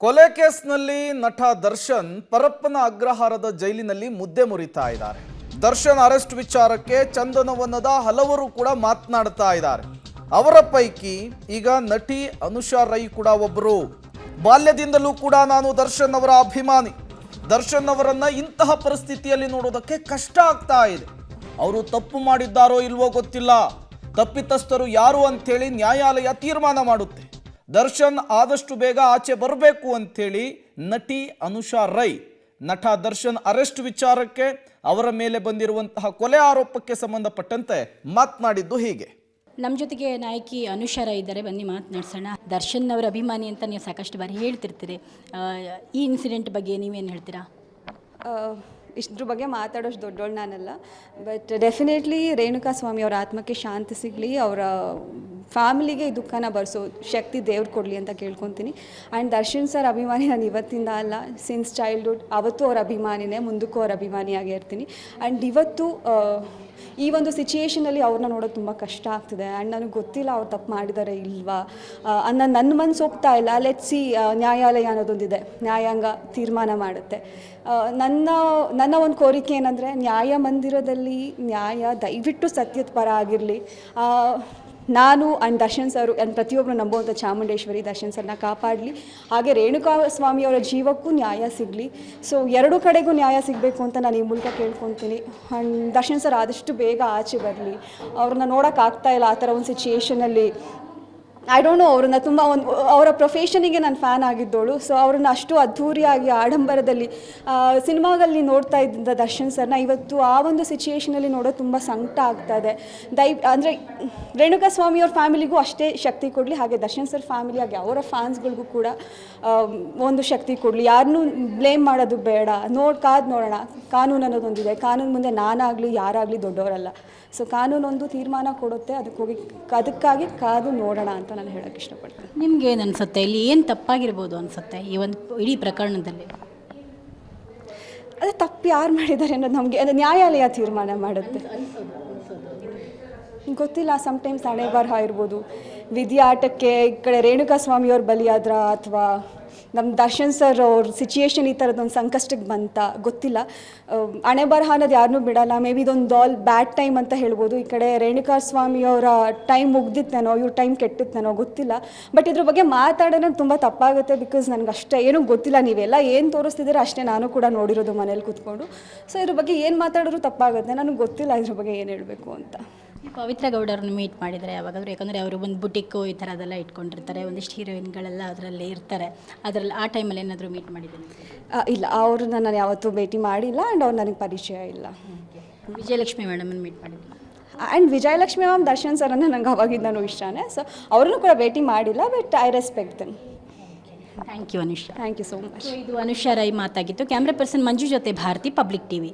ಕೊಲೆ ಕೇಸ್ನಲ್ಲಿ ನಟ ದರ್ಶನ್ ಪರಪ್ಪನ ಅಗ್ರಹಾರದ ಜೈಲಿನಲ್ಲಿ ಮುದ್ದೆ ಮುರಿತಾ ಇದ್ದಾರೆ. ದರ್ಶನ್ ಅರೆಸ್ಟ್ ವಿಚಾರಕ್ಕೆ ಚಂದನವನದ ಹಲವರು ಕೂಡ ಮಾತನಾಡ್ತಾ ಇದ್ದಾರೆ. ಅವರ ಪೈಕಿ ಈಗ ನಟಿ ಅನುಷಾ ರೈ ಕೂಡ ಒಬ್ಬರು. ಬಾಲ್ಯದಿಂದಲೂ ಕೂಡ ನಾನು ದರ್ಶನ್ ಅವರ ಅಭಿಮಾನಿ. ದರ್ಶನ್ ಅವರನ್ನ ಇಂತಹ ಪರಿಸ್ಥಿತಿಯಲ್ಲಿ ನೋಡೋದಕ್ಕೆ ಕಷ್ಟ ಆಗ್ತಾ ಇದೆ. ಅವರು ತಪ್ಪು ಮಾಡಿದ್ದಾರೋ ಇಲ್ವೋ ಗೊತ್ತಿಲ್ಲ. ತಪ್ಪಿತಸ್ಥರು ಯಾರು ಅಂತೇಳಿ ನ್ಯಾಯಾಲಯ ತೀರ್ಮಾನ ಮಾಡುತ್ತೆ. ದರ್ಶನ್ ಆದಷ್ಟು ಬೇಗ ಆಚೆ ಬರಬೇಕು ಅಂಥೇಳಿ ನಟಿ ಅನುಷಾ ರೈ ನಟ ದರ್ಶನ್ ಅರೆಸ್ಟ್ ವಿಚಾರಕ್ಕೆ ಅವರ ಮೇಲೆ ಬಂದಿರುವಂತಹ ಕೊಲೆ ಆರೋಪಕ್ಕೆ ಸಂಬಂಧಪಟ್ಟಂತೆ ಮಾತನಾಡಿದ್ದು ಹೀಗೆ. ನಮ್ಮ ಜೊತೆಗೆ ನಾಯಕಿ ಅನುಷಾ ರೈ ಇದ್ದಾರೆ, ಬನ್ನಿ ಮಾತನಾಡ್ಸೋಣ. ದರ್ಶನ್ ಅವರ ಅಭಿಮಾನಿ ಅಂತ ನೀವು ಸಾಕಷ್ಟು ಬಾರಿ ಹೇಳ್ತಿರ್ತೀರಿ. ಈ ಇನ್ಸಿಡೆಂಟ್ ಬಗ್ಗೆ ನೀವೇನು ಹೇಳ್ತೀರಾ? ಇಷ್ಟ್ರ ಬಗ್ಗೆ ಮಾತಾಡೋಷ್ಟು ದೊಡ್ಡೋಳು ನಾನಲ್ಲ, ಬಟ್ ಡೆಫಿನೆಟ್ಲಿ ರೇಣುಕಾ ಸ್ವಾಮಿ ಅವರ ಆತ್ಮಕ್ಕೆ ಶಾಂತಿ ಸಿಗಲಿ, ಅವರ ಫ್ಯಾಮಿಲಿಗೆ ಈ ದುಃಖನ ಭರಿಸೋ ಶಕ್ತಿ ದೇವ್ರು ಕೊಡಲಿ ಅಂತ ಕೇಳ್ಕೊತೀನಿ. ಆ್ಯಂಡ್ ದರ್ಶನ್ ಸರ್ ಅಭಿಮಾನಿ ನಾನು ಇವತ್ತಿಂದ ಅಲ್ಲ, ಸಿನ್ಸ್ ಚೈಲ್ಡ್ಹುಡ್ ಅವತ್ತು ಅವ್ರ ಅಭಿಮಾನಿನೇ, ಮುಂದಕ್ಕೂ ಅವ್ರ ಅಭಿಮಾನಿಯಾಗೇ ಇರ್ತೀನಿ. ಆ್ಯಂಡ್ ಇವತ್ತು ಈ ಒಂದು ಸಿಚುಯೇಷನಲ್ಲಿ ಅವ್ರನ್ನ ನೋಡೋದು ತುಂಬ ಕಷ್ಟ ಆಗ್ತಿದೆ. ಆ್ಯಂಡ್ ನನಗೆ ಗೊತ್ತಿಲ್ಲ ಅವ್ರು ತಪ್ಪು ಮಾಡಿದ್ದಾರೆ ಇಲ್ವಾ ನನ್ನ ಮನಸ್ಸು ಹೋಗ್ತಾ ಇಲ್ಲ. ಸಿ ನ್ಯಾಯಾಲಯ ಅನ್ನೋದೊಂದಿದೆ, ನ್ಯಾಯಾಂಗ ತೀರ್ಮಾನ ಮಾಡುತ್ತೆ. ನನ್ನ ಒಂದು ಕೋರಿಕೆ ಏನಂದರೆ, ನ್ಯಾಯ ಮಂದಿರದಲ್ಲಿ ನ್ಯಾಯ ದಯವಿಟ್ಟು ಸತ್ಯದ ಪರ ಆಗಿರಲಿ. ನಾನು ಆ್ಯಂಡ್ ದರ್ಶನ್ ಸರ್ ಆ್ಯಂಡ್ ಪ್ರತಿಯೊಬ್ಬರು ನಂಬುವಂಥ ಚಾಮುಂಡೇಶ್ವರಿ ದರ್ಶನ್ ಸರ್ನ ಕಾಪಾಡಲಿ. ಹಾಗೆ ರೇಣುಕಾ ಸ್ವಾಮಿಯವರ ಜೀವಕ್ಕೂ ನ್ಯಾಯ ಸಿಗಲಿ. ಸೊ ಎರಡೂ ಕಡೆಗೂ ನ್ಯಾಯ ಸಿಗಬೇಕು ಅಂತ ನಾನು ಈ ಮೂಲಕ ಕೇಳ್ಕೊತೀನಿ. ಆ್ಯಂಡ್ ದರ್ಶನ್ ಸರ್ ಆದಷ್ಟು ಬೇಗ ಆಚೆ ಬರಲಿ. ಅವ್ರನ್ನ ನೋಡೋಕ್ಕಾಗ್ತಾ ಇಲ್ಲ ಆ ಥರ ಒಂದು ಸಿಚುಯೇಷನಲ್ಲಿ. ಐ ಡೋಂಟ್ ನೋ, ಅವ್ರನ್ನ ತುಂಬ ಅವರ ಪ್ರೊಫೆಷನಿಗೆ ನಾನು ಫ್ಯಾನ್ ಆಗಿದ್ದೋಳು. ಸೊ ಅವ್ರನ್ನ ಅಷ್ಟು ಅದ್ಧೂರಿಯಾಗಿ ಆಡಂಬರದಲ್ಲಿ ಸಿನಿಮಾದಲ್ಲಿ ನೋಡ್ತಾ ಇದ್ದ ದರ್ಶನ್ ಸರ್ನ ಇವತ್ತು ಆ ಒಂದು ಸಿಚುಯೇಷನಲ್ಲಿ ನೋಡೋದು ತುಂಬ ಸಂಕಟ ಆಗ್ತಾಯಿದೆ. ಅಂದರೆ ರೇಣುಕಾ ಸ್ವಾಮಿಯವ್ರ ಫ್ಯಾಮಿಲಿಗೂ ಅಷ್ಟೇ ಶಕ್ತಿ ಕೊಡಲಿ, ಹಾಗೆ ದರ್ಶನ್ ಸರ್ ಫ್ಯಾಮಿಲಿ ಹಾಗೆ ಅವರ ಫ್ಯಾನ್ಸ್ಗಳಿಗೂ ಕೂಡ ಒಂದು ಶಕ್ತಿ ಕೊಡಲಿ. ಯಾರನ್ನೂ ಬ್ಲೇಮ್ ಮಾಡೋದು ಬೇಡ, ಕಾದು ನೋಡೋಣ. ಕಾನೂನು ಅನ್ನೋದೊಂದಿದೆ, ಕಾನೂನು ಮುಂದೆ ನಾನಾಗಲಿ ಯಾರಾಗಲಿ ದೊಡ್ಡವರಲ್ಲ. ಸೊ ಕಾನೂನೊಂದು ತೀರ್ಮಾನ ಕೊಡುತ್ತೆ, ಅದಕ್ಕಾಗಿ ಕಾದು ನೋಡೋಣ ಅಂತ ನಾನು ಹೇಳೋಕ್ಕೆ ಇಷ್ಟಪಡ್ತೀನಿ. ನಿಮ್ಗೆ ಏನು ಅನಿಸುತ್ತೆ, ಇಲ್ಲಿ ಏನು ತಪ್ಪಾಗಿರ್ಬೋದು ಅನಿಸುತ್ತೆ ಈ ಒಂದು ಇಡೀ ಪ್ರಕರಣದಲ್ಲಿ? ಅದೇ ತಪ್ಪು ಯಾರು ಮಾಡಿದ್ದಾರೆ ಅನ್ನೋದು ನಮಗೆ ಅದು ನ್ಯಾಯಾಲಯ ತೀರ್ಮಾನ ಮಾಡುತ್ತೆ. ಗೊತ್ತಿಲ್ಲ, ಸಮ್ಟೈಮ್ಸ್ ಹಣೆ ಬರಹ ಇರ್ಬೋದು, ವಿಧಿ ಆಟಕ್ಕೆ ಈ ಕಡೆ ರೇಣುಕಾ ಸ್ವಾಮಿಯವ್ರ ಬಲಿಯಾದ್ರ ಅಥವಾ ನಮ್ಮ ದರ್ಶನ್ ಸರ್ ಅವ್ರ ಸಿಚುಯೇಷನ್ ಈ ಥರದ್ದೊಂದು ಸಂಕಷ್ಟಕ್ಕೆ ಬಂತ ಗೊತ್ತಿಲ್ಲ. ಹಣೆ ಬರಹ ಅನ್ನೋದು ಯಾರನ್ನೂ ಬಿಡಲ್ಲ. ಮೇ ಬಿ ಇದೊಂದು ಬ್ಯಾಡ್ ಟೈಮ್ ಅಂತ ಹೇಳ್ಬೋದು. ಈ ಕಡೆ ರೇಣುಕಾ ಸ್ವಾಮಿಯವರ ಟೈಮ್ ಮುಗ್ದಿತ್ತೇನೋ, ಇವ್ರ ಟೈಮ್ ಕೆಟ್ಟಿತ್ತೇನೋ ಗೊತ್ತಿಲ್ಲ. ಬಟ್ ಇದ್ರ ಬಗ್ಗೆ ಮಾತಾಡೋಣ ತುಂಬ ತಪ್ಪಾಗುತ್ತೆ. ಬಿಕಾಸ್ ನನಗೆ ಅಷ್ಟೇ ಏನೂ ಗೊತ್ತಿಲ್ಲ. ನೀವೆಲ್ಲ ಏನು ತೋರಿಸ್ತಿದ್ದೀರ ಅಷ್ಟೇ ನಾನು ಕೂಡ ನೋಡಿರೋದು ಮನೇಲಿ ಕೂತ್ಕೊಂಡು. ಸೊ ಇದ್ರ ಬಗ್ಗೆ ಏನು ಮಾತಾಡೋರು ತಪ್ಪಾಗುತ್ತೆ. ನನಗೆ ಗೊತ್ತಿಲ್ಲ ಇದ್ರ ಬಗ್ಗೆ ಏನು ಹೇಳಬೇಕು ಅಂತ. ಪವಿತ್ರ ಗೌಡರನ್ನು ಮೀಟ್ ಮಾಡಿದರೆ ಯಾವಾಗಾದರೂ? ಯಾಕಂದರೆ ಅವರು ಒಂದು ಬುಟಿಕ್ಕು ಈ ಥರದೆಲ್ಲ ಇಟ್ಕೊಂಡಿರ್ತಾರೆ, ಒಂದಿಷ್ಟು ಹೀರೋಯಿನ್ಗಳೆಲ್ಲ ಅದರಲ್ಲಿ ಇರ್ತಾರೆ. ಅದರಲ್ಲಿ ಆ ಟೈಮಲ್ಲಿ ಏನಾದರೂ ಮೀಟ್ ಮಾಡಿದ್ದೀನಿ? ಇಲ್ಲ, ಅವ್ರನ್ನ ನಾನು ಯಾವತ್ತೂ ಭೇಟಿ ಮಾಡಿಲ್ಲ. ಆ್ಯಂಡ್ ಅವ್ರು ನನಗೆ ಪರಿಚಯ ಇಲ್ಲ. ವಿಜಯಲಕ್ಷ್ಮಿ ಮೇಡಮನ್ನು ಮೀಟ್ ಮಾಡಿದ್ದೀನಿ. ಆ್ಯಂಡ್ ವಿಜಯಲಕ್ಷ್ಮಿ ಮ್ಯಾಮ್ ದರ್ಶನ್ ಸರನ್ನು ನಂಗೆ ಅವಾಗಿಂದನೂ ಇಷ್ಟನೇ. ಸೊ ಅವ್ರನ್ನೂ ಕೂಡ ಭೇಟಿ ಮಾಡಿಲ್ಲ, but I respect them. Thank you Anusha. Thank you so much. ಇದು ಅನುಷಾ ರೈ ಮಾತಾಗಿತ್ತು. ಕ್ಯಾಮ್ರಾ ಪರ್ಸನ್ ಮಂಜು ಜೊತೆ ಭಾರತಿ, ಪಬ್ಲಿಕ್ ಟಿವಿ.